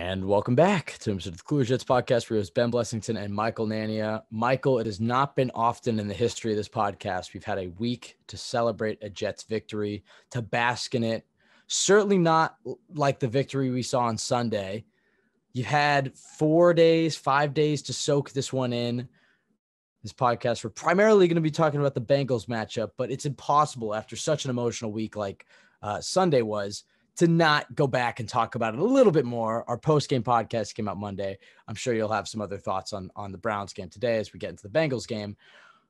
And welcome back to the Cooler Jets podcast. We're with Ben Blessington and Michael Nania. Michael, it has not been often in the history of this podcast we've had a week to celebrate a Jets victory, to bask in it. Certainly not like the victory we saw on Sunday. You've had 5 days to soak this one in. This podcast, we're primarily going to be talking about the Bengals matchup, but it's impossible after such an emotional week like Sunday was to not go back and talk about it a little bit more. Our post-game podcast came out Monday. I'm sure you'll have some other thoughts on the Browns game today as we get into the Bengals game.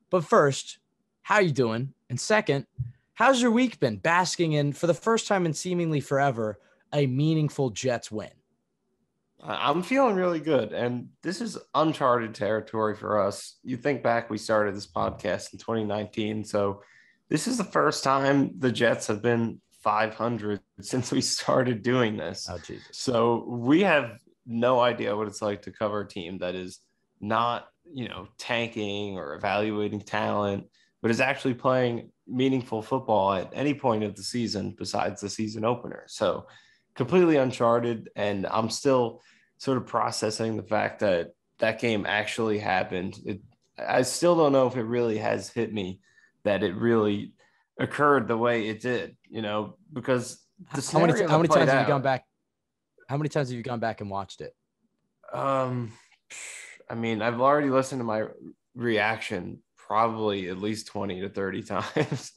But first, how are you doing? And second, how's your week been basking in, for the first time in seemingly forever, a meaningful Jets win? I'm feeling really good, and this is uncharted territory for us. You think back, we started this podcast in 2019, so this is the first time the Jets have been 500 since we started doing this. Oh, Jesus. So we have no idea what it's like to cover a team that is not, tanking or evaluating talent, but is actually playing meaningful football at any point of the season besides the season opener. So completely uncharted, and I'm still sort of processing the fact that that game actually happened. I still don't know if it really has hit me that it really occurred the way it did, because the how many times have you gone out, back? How many times have you gone back and watched it? I've already listened to my reaction probably at least 20 to 30 times.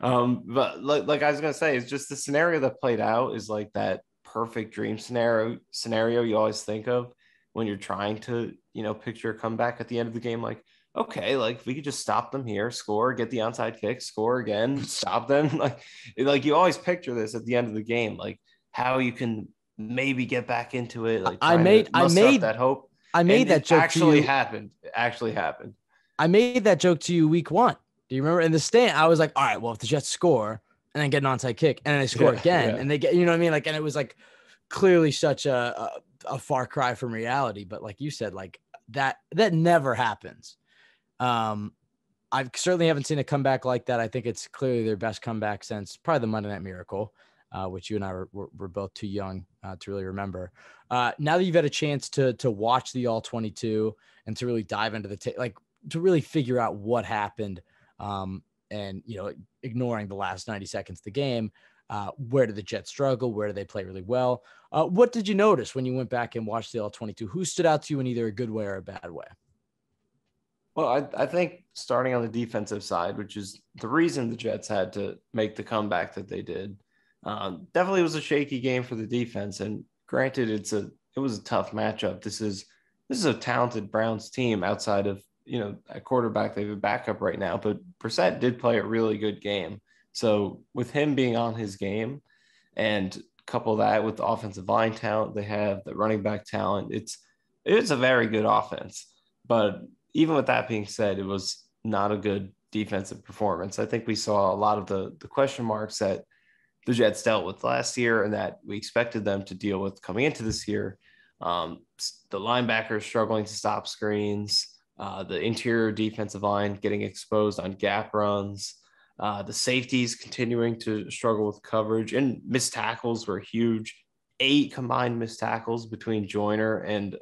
But like I was gonna say, it's just the scenario that played out is like that perfect dream scenario you always think of when you're trying to, picture a comeback at the end of the game. Like, okay, like if we could just stop them here, score, get the onside kick, score again, stop them. Like you always picture this at the end of the game, like how you can maybe get back into it. Like I made that hope. I made that joke actually to you. happened. It actually happened. I made that joke to you week 1. Do you remember in the stand? I was like, all right, well, if the Jets score and then get an onside kick and then they score again and they get, you know what I mean? Like, and it was like clearly such a far cry from reality. But like you said, like that never happens. I certainly haven't seen a comeback like that. I think it's clearly their best comeback since probably the Monday Night Miracle, which you and I were both too young to really remember. Now that you've had a chance to watch the all 22 and to really dive into to really figure out what happened, and ignoring the last 90 seconds of the game, where did the Jets struggle? Where did they play really well? What did you notice when you went back and watched the all 22? Who stood out to you in either a good way or a bad way? Well, I think starting on the defensive side, which is the reason the Jets had to make the comeback that they did, definitely was a shaky game for the defense. And granted, it was a tough matchup. This is a talented Browns team outside of, at quarterback. They have a backup right now, but Brissett did play a really good game. So with him being on his game and couple that with the offensive line talent they have, the running back talent, it's a very good offense. But even with that being said, it was not a good defensive performance. I think we saw a lot of the question marks that the Jets dealt with last year and that we expected them to deal with coming into this year. The linebackers struggling to stop screens, the interior defensive line getting exposed on gap runs, the safeties continuing to struggle with coverage, and missed tackles were huge. 8 combined missed tackles between Joyner and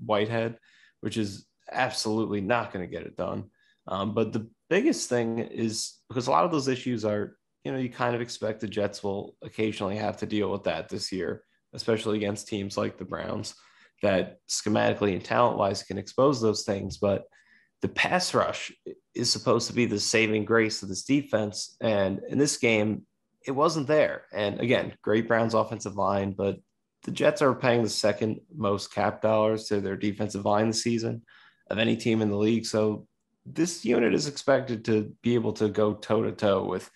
Whitehead, which is absolutely not going to get it done. But the biggest thing is because a lot of those issues are, you kind of expect the Jets will occasionally have to deal with that this year, especially against teams like the Browns that schematically and talent-wise can expose those things. But the pass rush is supposed to be the saving grace of this defense. And in this game, it wasn't there. And again, great Browns offensive line, but the Jets are paying the second most cap dollars to their defensive line this season of any team in the league. So this unit is expected to be able to go toe-to-toe with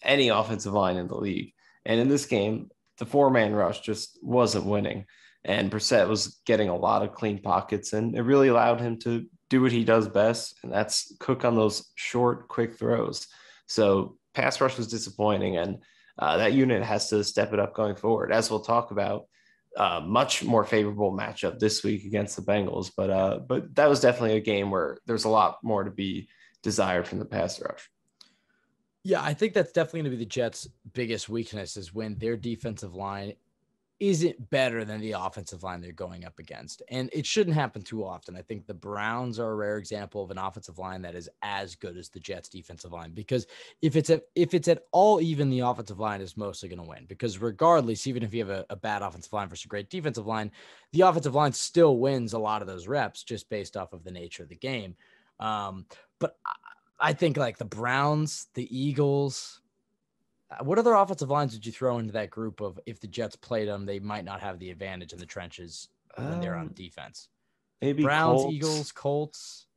any offensive line in the league. And in this game, the 4-man rush just wasn't winning. And Brissett was getting a lot of clean pockets, and it really allowed him to do what he does best, and that's cook on those short, quick throws. So pass rush was disappointing, and that unit has to step it up going forward, as we'll talk about. Much more favorable matchup this week against the Bengals, but that was definitely a game where there's a lot more to be desired from the pass rush. Yeah, I think that's definitely going to be the Jets' biggest weakness is when their defensive line isn't better than the offensive line they're going up against. And it shouldn't happen too often. I think the Browns are a rare example of an offensive line that is as good as the Jets defensive line, because if it's at all even, the offensive line is mostly going to win, because regardless, even if you have a bad offensive line versus a great defensive line, the offensive line still wins a lot of those reps just based off of the nature of the game. But I think like the Browns, the Eagles, what other offensive lines did you throw into that group of, if the Jets played them, they might not have the advantage in the trenches when they're on defense? Maybe Browns, Colts. Eagles, Colts.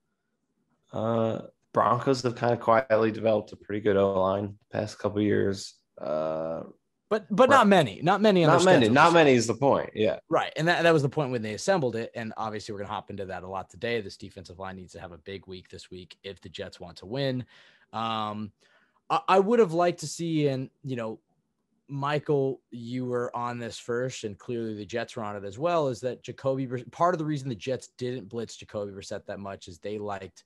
Broncos have kind of quietly developed a pretty good O-line the past couple of years. But not many on their schedule. Not many is the point. Yeah. Right. And that was the point when they assembled it. And obviously we're going to hop into that a lot today. This defensive line needs to have a big week this week if the Jets want to win. I would have liked to see, and, Michael, you were on this first, and clearly the Jets were on it as well, is that part of the reason the Jets didn't blitz Jacoby Brissett that much is they liked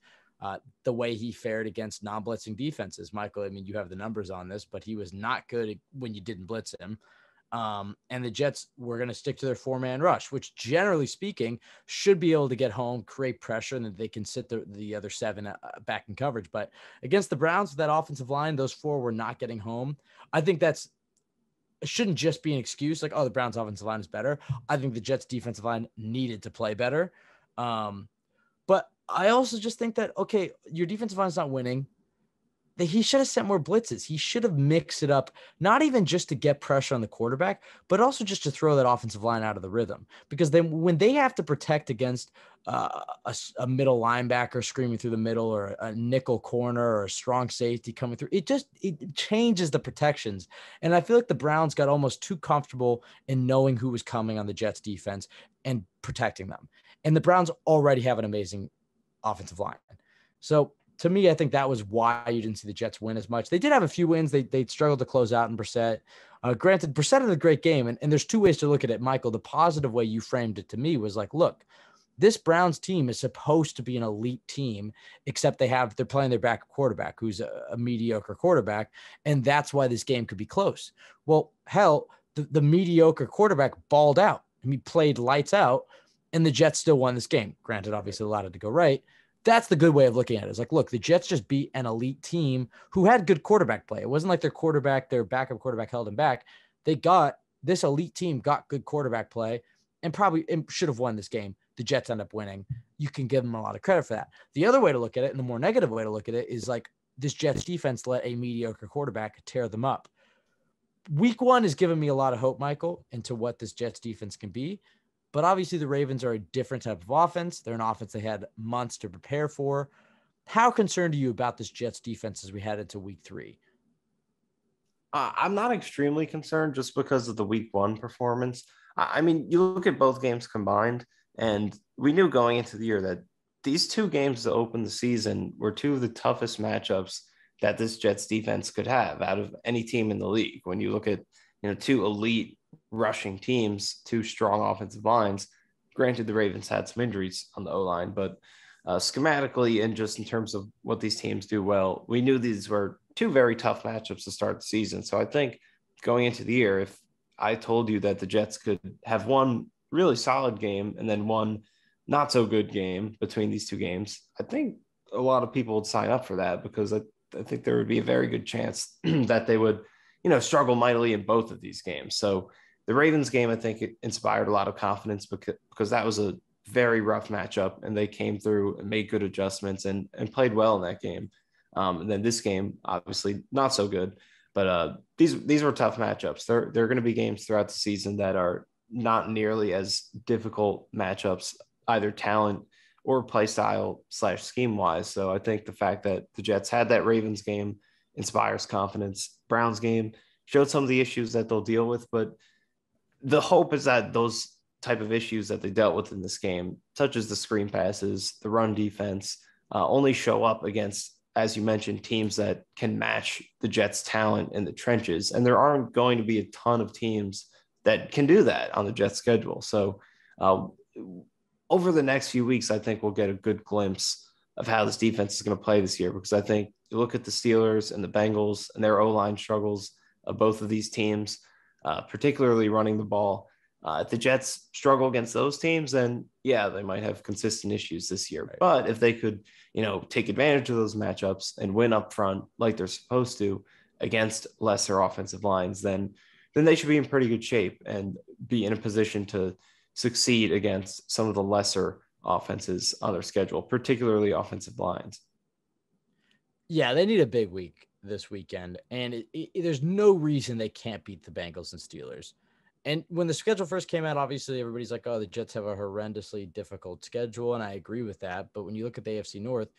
the way he fared against non-blitzing defenses. Michael, I mean, you have the numbers on this, but he was not good when you didn't blitz him. And the Jets were going to stick to their 4-man rush, which generally speaking should be able to get home, create pressure, and then they can sit the other 7 back in coverage. But against the Browns, with that offensive line, those 4 were not getting home. I think it shouldn't just be an excuse like, oh, the Browns offensive line is better. I think the Jets defensive line needed to play better. But I also just think that, okay, your defensive line is not winning. He should have sent more blitzes. He should have mixed it up, not even just to get pressure on the quarterback, but also just to throw that offensive line out of the rhythm. Because then when they have to protect against a middle linebacker screaming through the middle, or a nickel corner, or a strong safety coming through, it changes the protections. And I feel like the Browns got almost too comfortable in knowing who was coming on the Jets defense and protecting them. And the Browns already have an amazing offensive line. So to me, I think that was why you didn't see the Jets win as much. They did have a few wins. They struggled to close out in Brissett. Granted, Brissett had a great game, and there's 2 ways to look at it, Michael. The positive way you framed it to me was like, look, this Browns team is supposed to be an elite team, except they're playing their backup quarterback, who's a mediocre quarterback, and that's why this game could be close. Well, hell, the mediocre quarterback balled out. He played lights out, and the Jets still won this game. Granted, obviously, a lot had to go right. That's the good way of looking at it. It's like, look, the Jets just beat an elite team who had good quarterback play. It wasn't like their backup quarterback held them back. This elite team got good quarterback play and probably should have won this game. The Jets end up winning. You can give them a lot of credit for that. The other way to look at it, and the more negative way to look at it, is like, this Jets defense let a mediocre quarterback tear them up. Week 1 has given me a lot of hope, Michael, into what this Jets defense can be. But obviously the Ravens are a different type of offense. They're an offense they had months to prepare for. How concerned are you about this Jets defense as we head into week 3? I'm not extremely concerned just because of the week 1 performance. I mean, you look at both games combined, and we knew going into the year that these 2 games to open the season were 2 of the toughest matchups that this Jets defense could have out of any team in the league. When you look at, 2 elite rushing teams, 2 strong offensive lines. Granted, the Ravens had some injuries on the O-line, but schematically and just in terms of what these teams do well, we knew these were 2 very tough matchups to start the season. So I think going into the year, if I told you that the Jets could have one really solid game and then one not so good game between these 2 games, I think a lot of people would sign up for that, because I think there would be a very good chance that they would, struggle mightily in both of these games. So the Ravens game, I think it inspired a lot of confidence because that was a very rough matchup, and they came through and made good adjustments and played well in that game. And then this game, obviously not so good, but these were tough matchups. There are going to be games throughout the season that are not nearly as difficult matchups, either talent or play style / scheme wise. So I think the fact that the Jets had that Ravens game inspires confidence. Browns game showed some of the issues that they'll deal with, but the hope is that those type of issues that they dealt with in this game, such as the screen passes, the run defense, only show up against, as you mentioned, teams that can match the Jets' talent in the trenches. And there aren't going to be a ton of teams that can do that on the Jets' schedule. So over the next few weeks, I think we'll get a good glimpse of how this defense is going to play this year, because I think you look at the Steelers and the Bengals and their O-line struggles of both of these teams, particularly running the ball. If the Jets struggle against those teams, then yeah, they might have consistent issues this year. Right. But if they could, take advantage of those matchups and win up front like they're supposed to against lesser offensive lines, then they should be in pretty good shape and be in a position to succeed against some of the lesser offenses on their schedule, particularly offensive lines. Yeah, they need a big week this weekend, and there's no reason they can't beat the Bengals and Steelers. And when the schedule first came out, obviously everybody's like, "Oh, the Jets have a horrendously difficult schedule," and I agree with that. But when you look at the AFC North,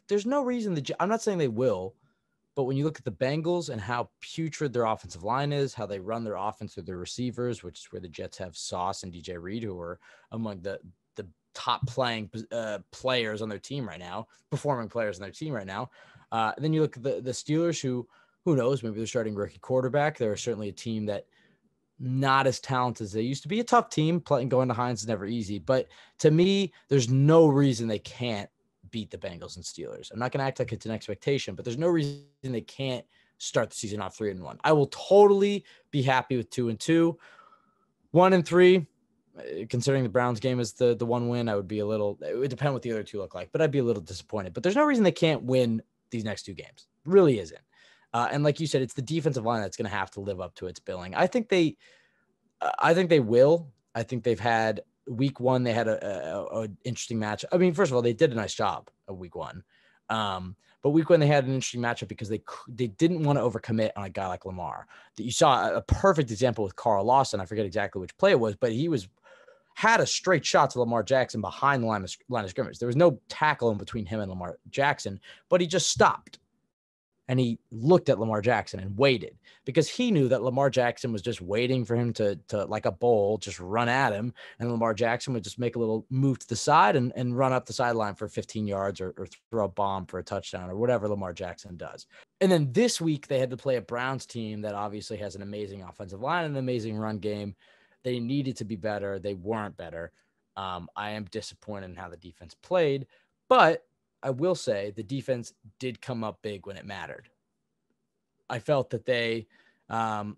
there's no reason I'm not saying they will, but when you look at the Bengals and how putrid their offensive line is, how they run their offense with their receivers, which is where the Jets have Sauce and DJ Reed, who are among the top playing players on their team right now, performing players on their team right now. Then you look at the Steelers, who knows, maybe they're starting rookie quarterback. They're certainly a team that not as talented as they used to be. A tough team. Playing going to Heinz is never easy, but to me, there's no reason they can't beat the Bengals and Steelers. I'm not going to act like it's an expectation, but there's no reason they can't start the season off 3-1. I will totally be happy with 2-2. 1-3. Considering the Browns game is the one win, I would be a little, it would depend what the other two look like, but I'd be a little disappointed. But there's no reason they can't win these next two games. It really isn't. And like you said, it's the defensive line that's going to have to live up to its billing. I think they will. I think they've had week one. They had a interesting match. I mean, first of all, they did a nice job of week one. But week one, they had an interesting matchup because they didn't want to overcommit on a guy like Lamar. That you saw a perfect example with Carl Lawson. I forget exactly which play it was, but he had a straight shot to Lamar Jackson behind the line of scrimmage. There was no tackle in between him and Lamar Jackson, but he just stopped. And he looked at Lamar Jackson and waited because he knew that Lamar Jackson was just waiting for him to like a bull, just run at him. And Lamar Jackson would just make a little move to the side and run up the sideline for 15 yards or throw a bomb for a touchdown or whatever Lamar Jackson does. And then this week they had to play a Browns team that obviously has an amazing offensive line and an amazing run game. They needed to be better. They weren't better. I am disappointed in how the defense played, but I will say the defense did come up big when it mattered. I felt that they, I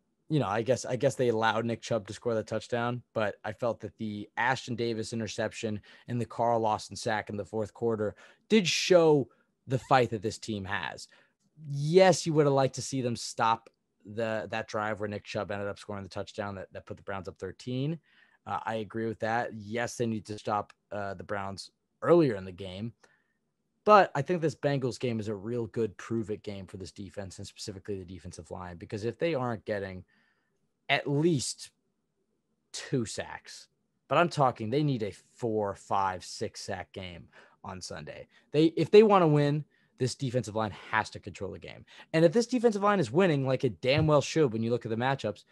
guess they allowed Nick Chubb to score the touchdown, but I felt that the Ashton Davis interception and the Carl Lawson sack in the fourth quarter did show the fight that this team has. Yes, you would have liked to see them stop that drive where Nick Chubb ended up scoring the touchdown that put the Browns up 13. I agree with that. Yes, they need to stop the Browns earlier in the game. But I think this Bengals game is a real good prove-it game for this defense and specifically the defensive line, because if they aren't getting at least 2 sacks, but I'm talking they need a 4, 5, 6 sack game on Sunday. If they want to win, this defensive line has to control the game. And if this defensive line is winning like it damn well should when you look at the matchups,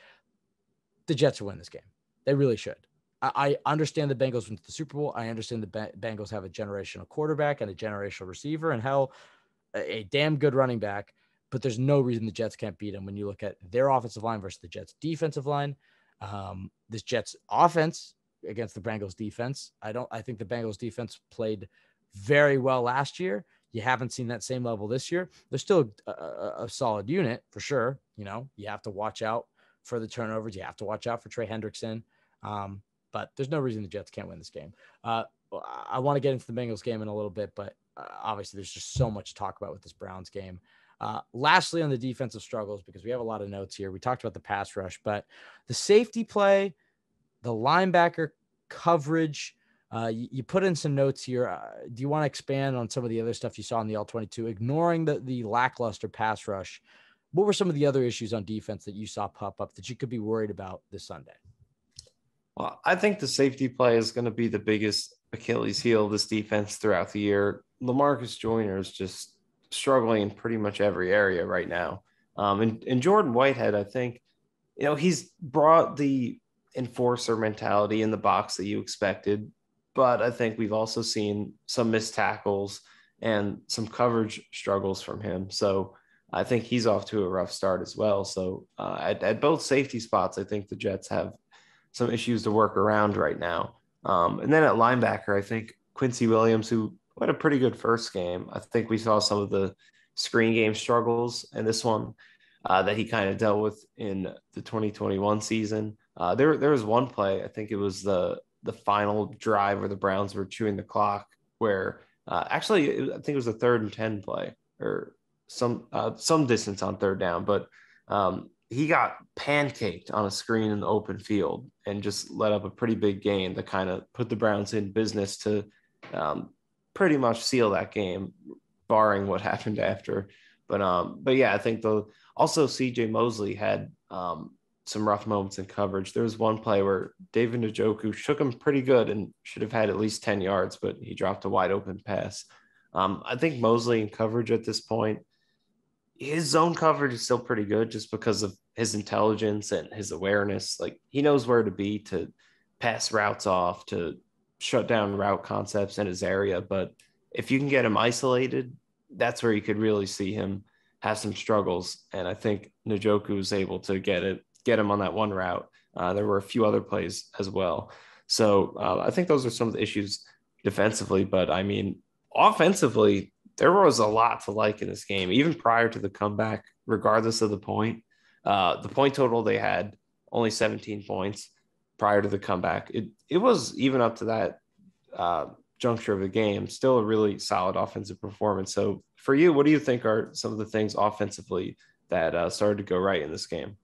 the Jets will win this game. They really should. I understand the Bengals went to the Super Bowl. I understand the Bengals have a generational quarterback and a generational receiver and a damn good running back, but there's no reason the Jets can't beat them when you look at their offensive line versus the Jets defensive line. This Jets offense against the Bengals defense. I think the Bengals defense played very well last year. You haven't seen that same level this year. They're still a solid unit for sure. You have to watch out for the turnovers. You have to watch out for Trey Hendrickson. But there's no reason the Jets can't win this game. I want to get into the Bengals game in a little bit, but obviously there's just so much to talk about with this Browns game. Lastly, on the defensive struggles, because we have a lot of notes here, we talked about the pass rush, but the safety play, the linebacker coverage, you put in some notes here. Do you want to expand on some of the other stuff you saw in the All-22? Ignoring the lackluster pass rush, what were some of the other issues on defense that you saw pop up that you could be worried about this Sunday? Well, I think the safety play is going to be the biggest Achilles heel of this defense throughout the year. LaMarcus Joyner is just struggling in pretty much every area right now. And Jordan Whitehead, I think, he's brought the enforcer mentality in the box that you expected. But I think we've also seen some missed tackles and some coverage struggles from him. So I think he's off to a rough start as well. So at both safety spots, I think the Jets have some issues to work around right now. And then at linebacker, I think Quincy Williams, who had a pretty good first game, I think we saw some of the screen game struggles in this one that he kind of dealt with in the 2021 season. There was one play, I think it was the final drive where the Browns were chewing the clock, where I think it was a 3rd and 10 play or some distance on 3rd down, but he got pancaked on a screen in the open field and just let up a pretty big gain that kind of put the Browns in business to um, pretty much seal that game, barring what happened after. But yeah, I think also CJ Mosley had some rough moments in coverage. There was one play where David Njoku shook him pretty good and should have had at least 10 yards, but he dropped a wide open pass. I think Mosley in coverage at this point, his zone coverage is still pretty good just because of his intelligence and his awareness. Like he knows where to be to pass routes off, to shut down route concepts in his area. But if you can get him isolated, that's where you could really see him have some struggles. And I think Njoku was able to get him on that one route. There were a few other plays as well. So I think those are some of the issues defensively. But I mean, offensively, there was a lot to like in this game, even prior to the comeback, regardless of the point. The point total they had only 17 points prior to the comeback. It was even up to that juncture of the game, still a really solid offensive performance. So for you, what do you think are some of the things offensively that started to go right in this game?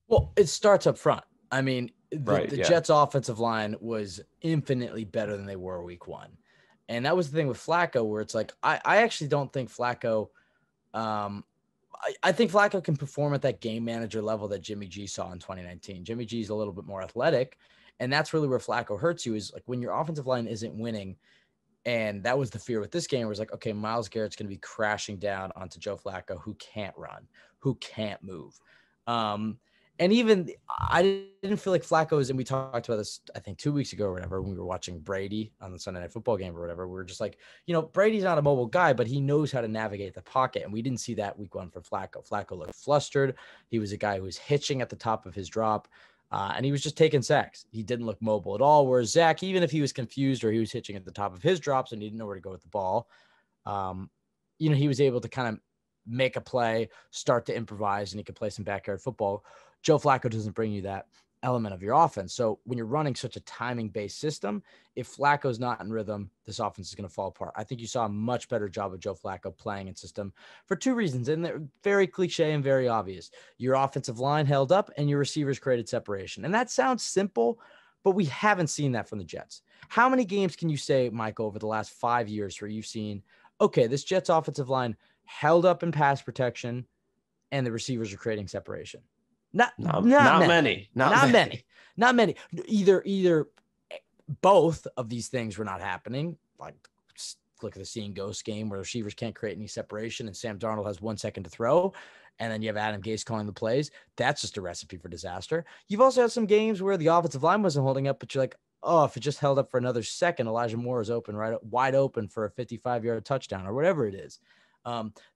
Well, it starts up front. I mean, Right. the Yeah. Jets' offensive line was infinitely better than they were week one. And that was the thing with Flacco, where it's like, I actually don't think Flacco, I think Flacco can perform at that game manager level that Jimmy G saw in 2019. Jimmy G is a little bit more athletic. And that's really where Flacco hurts you, is like when your offensive line isn't winning. And that was the fear with this game, where it's like, okay, Myles Garrett's going to be crashing down onto Joe Flacco, who can't run, who can't move. And even I didn't feel like Flacco was, and we talked about this, I think 2 weeks ago or whatever, when we were watching Brady on the Sunday Night Football game or whatever. We were just like, Brady's not a mobile guy, but he knows how to navigate the pocket. And we didn't see that week one for Flacco. Flacco looked flustered. He was a guy who was hitching at the top of his drop. And he was just taking sacks. He didn't look mobile at all. Whereas Zach, even if he was confused or he was hitching at the top of his drops and he didn't know where to go with the ball, he was able to kind of make a play, start to improvise, and he could play some backyard football. Joe Flacco doesn't bring you that element of your offense. So when you're running such a timing-based system, if Flacco's not in rhythm, this offense is going to fall apart. I think you saw a much better job of Joe Flacco playing in system for two reasons, and they're very cliche and very obvious. Your offensive line held up, and your receivers created separation. And that sounds simple, but we haven't seen that from the Jets. How many games can you say, Michael, over the last 5 years where you've seen, okay, this Jets offensive line held up in pass protection, and the receivers are creating separation? Not Not many. many. Not many. Not many. Either both of these things were not happening. Like, look at the Seeing Ghost game where the receivers can't create any separation and Sam Darnold has 1 second to throw. And then you have Adam Gase calling the plays. That's just a recipe for disaster. You've also had some games where the offensive line wasn't holding up, but you're like, oh, if it just held up for another second, Elijah Moore is open, right, wide open for a 55-yard touchdown or whatever it is.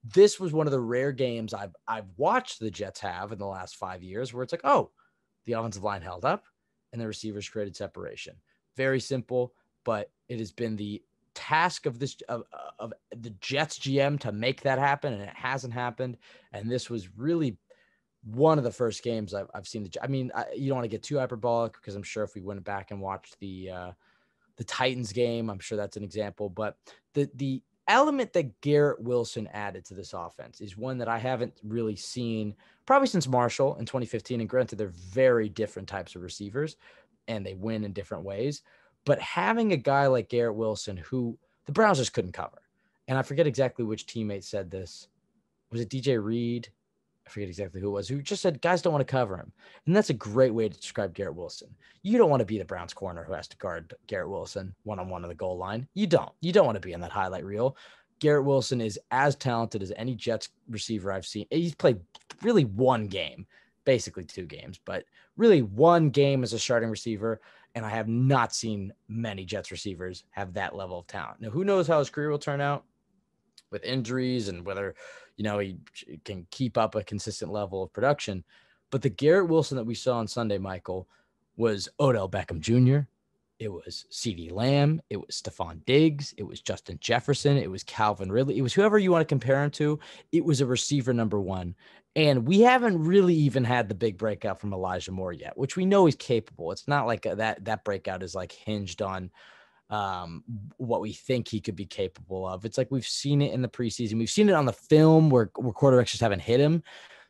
This was one of the rare games I've watched the Jets have in the last 5 years where it's like, oh, the offensive line held up and the receivers created separation. Very simple, but it has been the task of the Jets GM to make that happen, and it hasn't happened. And this was really one of the first games I've seen. You don't want to get too hyperbolic, because I'm sure if we went back and watched the Titans game, I'm sure that's an example. But the element that Garrett Wilson added to this offense is one that I haven't really seen probably since Marshall in 2015. And granted, they're very different types of receivers and they win in different ways. But having a guy like Garrett Wilson, who the Browns just couldn't cover, and I forget exactly which teammate said this. Was it DJ Reed? I forget exactly who it was, who just said guys don't want to cover him. And that's a great way to describe Garrett Wilson. You don't want to be the Browns corner who has to guard Garrett Wilson one-on-one on the goal line. You don't want to be in that highlight reel. Garrett Wilson is as talented as any Jets receiver I've seen. He's played really one game, basically 2 games, but really one game as a starting receiver. And I have not seen many Jets receivers have that level of talent. Now, who knows how his career will turn out with injuries and whether, he can keep up a consistent level of production. But the Garrett Wilson that we saw on Sunday, Michael, was Odell Beckham Jr., It was CeeDee Lamb. It was Stephon Diggs. It was Justin Jefferson. It was Calvin Ridley. It was whoever you want to compare him to. It was a receiver number one. And we haven't really even had the big breakout from Elijah Moore yet, which we know he's capable. It's not like that breakout is like hinged on what we think he could be capable of. It's like we've seen it in the preseason. We've seen it on the film where quarterbacks just haven't hit him.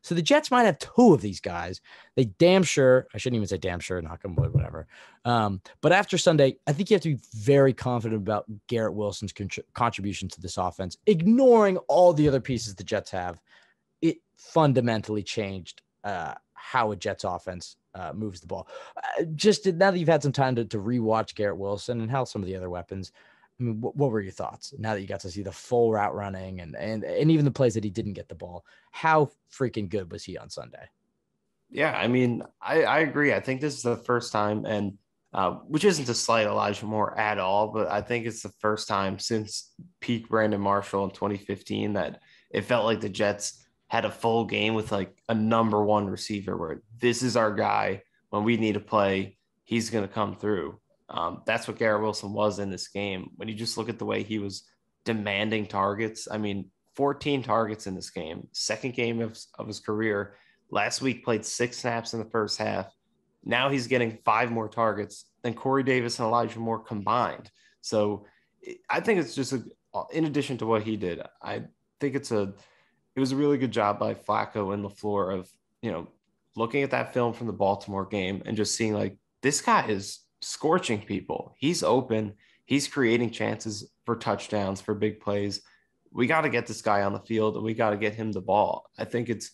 So the Jets might have two of these guys. They damn sure, I shouldn't even say damn sure, knock on wood, whatever. But after Sunday, I think you have to be very confident about Garrett Wilson's contribution to this offense. Ignoring all the other pieces the Jets have, it fundamentally changed how a Jets offense moves the ball. Just now that you've had some time to rewatch Garrett Wilson and how some of the other weapons, I mean, what were your thoughts now that you got to see the full route running and even the plays that he didn't get the ball? How freaking good was he on Sunday? Yeah, I mean, I agree. I think this is the first time, and which isn't to slight Elijah Moore at all, but I think it's the first time since peak Brandon Marshall in 2015 that it felt like the Jets had a full game with like a number one receiver where this is our guy. When we need to play, he's going to come through. That's what Garrett Wilson was in this game. When you just look at the way he was demanding targets, I mean, 14 targets in this game, second game of his career. Last week played 6 snaps in the first half. Now he's getting 5 more targets than Corey Davis and Elijah Moore combined. So I think it's just in addition to what he did, I think it was a really good job by Flacco and LaFleur of, looking at that film from the Baltimore game and just seeing like this guy is scorching people. He's open. He's creating chances for touchdowns, for big plays. We got to get this guy on the field and we got to get him the ball. I think it's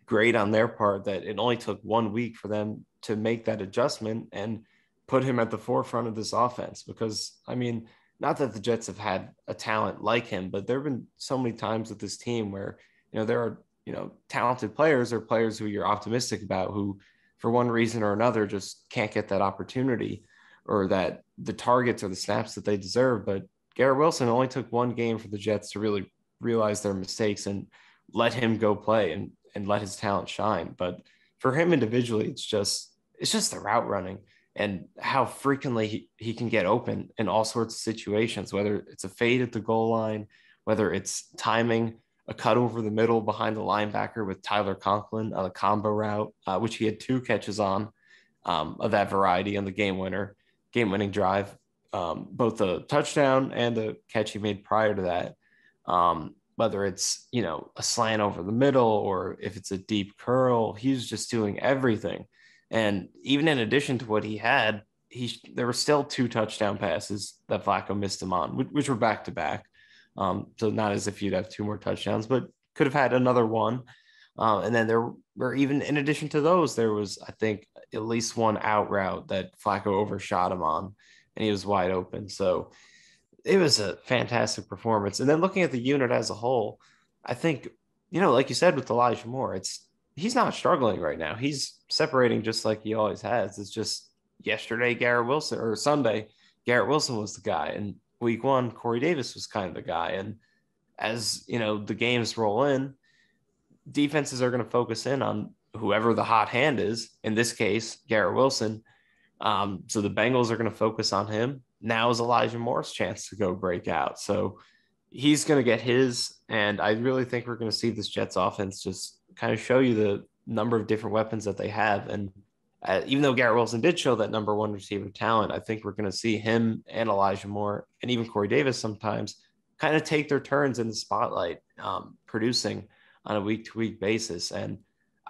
great on their part that it only took 1 week for them to make that adjustment and put him at the forefront of this offense. Because, I mean, not that the Jets have had a talent like him, but there have been so many times with this team where, there are, talented players or players who you're optimistic about who, for one reason or another, just can't get that opportunity or that the targets or the snaps that they deserve. But Garrett Wilson only took 1 game for the Jets to really realize their mistakes and let him go play and let his talent shine. But for him individually, it's just the route running and how frequently he can get open in all sorts of situations, whether it's a fade at the goal line, whether it's timing a cut over the middle behind the linebacker with Tyler Conklin on a combo route, which he had 2 catches on of that variety on the game-winning drive, both the touchdown and the catch he made prior to that. Whether it's, a slant over the middle or if it's a deep curl, he's just doing everything. And even in addition to what he had, there were still 2 touchdown passes that Flacco missed him on, which were back-to-back. So not as if you'd have 2 more touchdowns, but could have had another one. And then there were even in addition to those, there was, I think, at least 1 out route that Flacco overshot him on and he was wide open. So it was a fantastic performance. And then looking at the unit as a whole, I think, like you said with Elijah Moore, he's not struggling right now. He's separating just like he always has. It's just yesterday, Sunday, Garrett Wilson was the guy. And week 1, Corey Davis was kind of the guy. And as, the games roll in, defenses are going to focus in on whoever the hot hand is, in this case, Garrett Wilson. So the Bengals are going to focus on him. Now is Elijah Moore's chance to go break out. So he's going to get his, and I really think we're going to see this Jets offense just kind of show you the number of different weapons that they have. And even though Garrett Wilson did show that number 1 receiver talent, I think we're going to see him and Elijah Moore and even Corey Davis sometimes kind of take their turns in the spotlight, producing on a week-to-week basis. And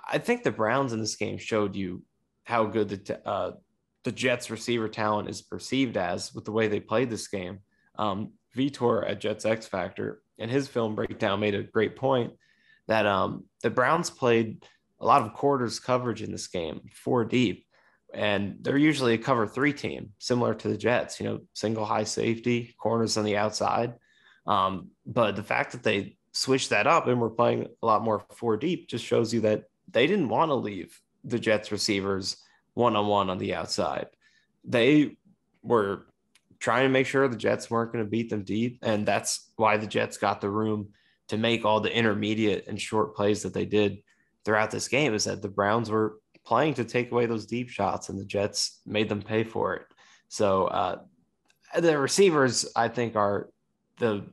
I think the Browns in this game showed you how good the Jets receiver talent is perceived as with the way they played this game. Vitor at Jets X Factor and his film breakdown made a great point that the Browns played a lot of quarters coverage in this game, 4 deep, and they're usually a cover 3 team, similar to the Jets, single high safety, corners on the outside. But the fact that they switched that up and were playing a lot more 4 deep just shows you that they didn't want to leave the Jets receivers one-on-one on the outside. They were trying to make sure the Jets weren't going to beat them deep. And that's why the Jets got the room to make all the intermediate and short plays that they did throughout this game, is that the Browns were playing to take away those deep shots and the Jets made them pay for it. So the receivers, I think, are the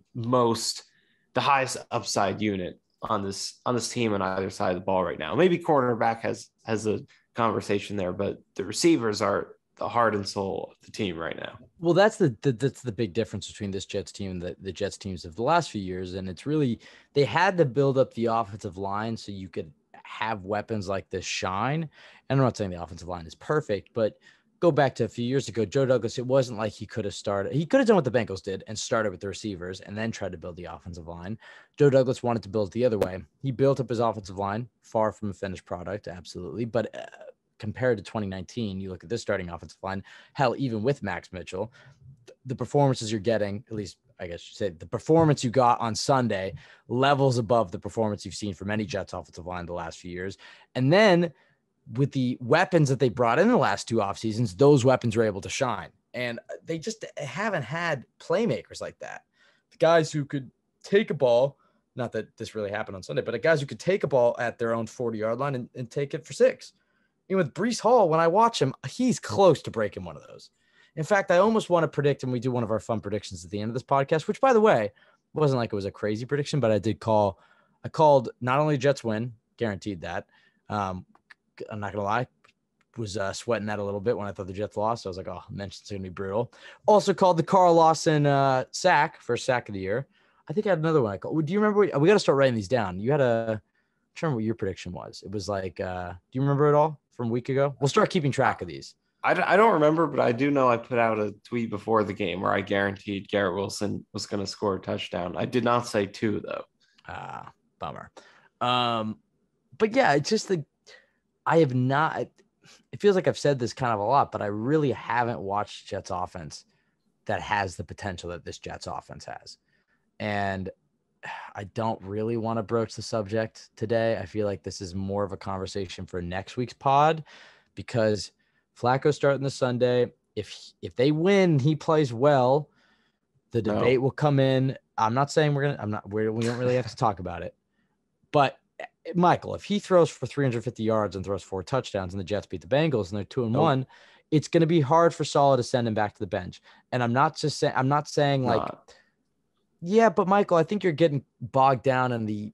highest upside unit on this team on either side of the ball right now. Maybe cornerback has a conversation there, but the receivers are the heart and soul of the team right now. Well, that's the big difference between this Jets team and the Jets teams of the last few years. And it's really, they had to build up the offensive line so you could have weapons like this shine. And I'm not saying the offensive line is perfect, but go back to a few years ago, Joe Douglas, it wasn't like he could have done what the Bengals did and started with the receivers and then tried to build the offensive line. Joe Douglas wanted to build the other way. He built up his offensive line, far from a finished product, absolutely. But compared to 2019, you look at this starting offensive line, hell, even with Max Mitchell, the performances you're getting, at least I guess you say the performance you got on Sunday levels above the performance you've seen from any Jets offensive line the last few years. And then with the weapons that they brought in the last two off seasons, those weapons were able to shine. And they just haven't had playmakers like that. The guys who could take a ball, not that this really happened on Sunday, but guys who could take a ball at their own 40-yard line and take it for 6. With Breece Hall, when I watch him, he's close to breaking one of those. In fact, I almost want to predict, and we do one of our fun predictions at the end of this podcast, which, by the way, wasn't like it was a crazy prediction, but I called not only Jets win, guaranteed that. I'm not going to lie, was sweating that a little bit when I thought the Jets lost. So I was like, oh, mention's going to be brutal. Also called the Carl Lawson sack, first sack of the year. I think I had another one I called. Do you remember? We got to start writing these down. You had I'm trying to remember what your prediction was. It was like, do you remember it all from a week ago? We'll start keeping track of these. I don't remember, but I do know I put out a tweet before the game where I guaranteed Garrett Wilson was going to score a touchdown. I did not say 2, though. Bummer. But yeah, it's just I have not. It feels like I've said this kind of a lot, but I really haven't watched Jets offense that has the potential that this Jets offense has. And I don't really want to broach the subject today. I feel like this is more of a conversation for next week's pod because Flacco starting this Sunday. If they win, he plays well. The debate will come in. I'm not saying we don't really have to talk about it. But Michael, if he throws for 350 yards and throws 4 touchdowns and the Jets beat the Bengals and they're 2-1, it's going to be hard for Saleh to send him back to the bench. And I'm not saying like, yeah, but Michael, I think you're getting bogged down in the.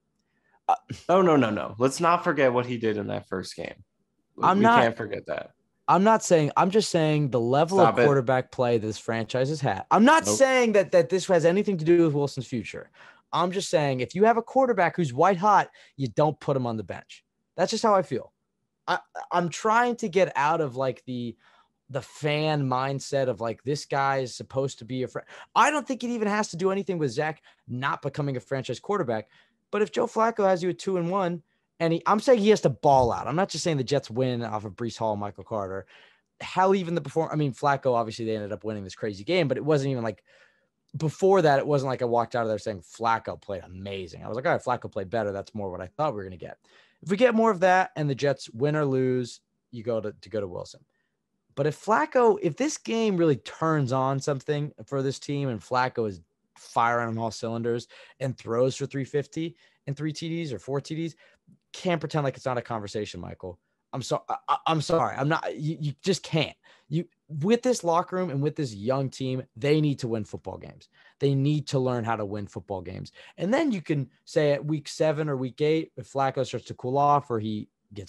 No. Let's not forget what he did in that first game. We can't forget that. I'm just saying the level of quarterback play this franchise has had. I'm not saying that this has anything to do with Wilson's future. I'm just saying if you have a quarterback who's white hot, you don't put him on the bench. That's just how I feel. I'm trying to get out of like the fan mindset of like, this guy is supposed to be a friend. I don't think it even has to do anything with Zach not becoming a franchise quarterback. But if Joe Flacco has you at 2-1, and I'm saying he has to ball out. I'm not just saying the Jets win off of Breece Hall, Michael Carter. Hell, even Flacco, obviously they ended up winning this crazy game, but it wasn't even like before that. It wasn't like I walked out of there saying Flacco played amazing. I was like, all right, Flacco played better. That's more what I thought we were going to get. If we get more of that and the Jets win or lose, you go to Wilson. But if this game really turns on something for this team and Flacco is firing on all cylinders and throws for 350 and 3 TDs or 4 TDs, can't pretend like it's not a conversation, Michael. I'm sorry. I'm not. You just can't. With this locker room and with this young team, they need to win football games. They need to learn how to win football games. And then you can say at week 7 or week 8, if Flacco starts to cool off or he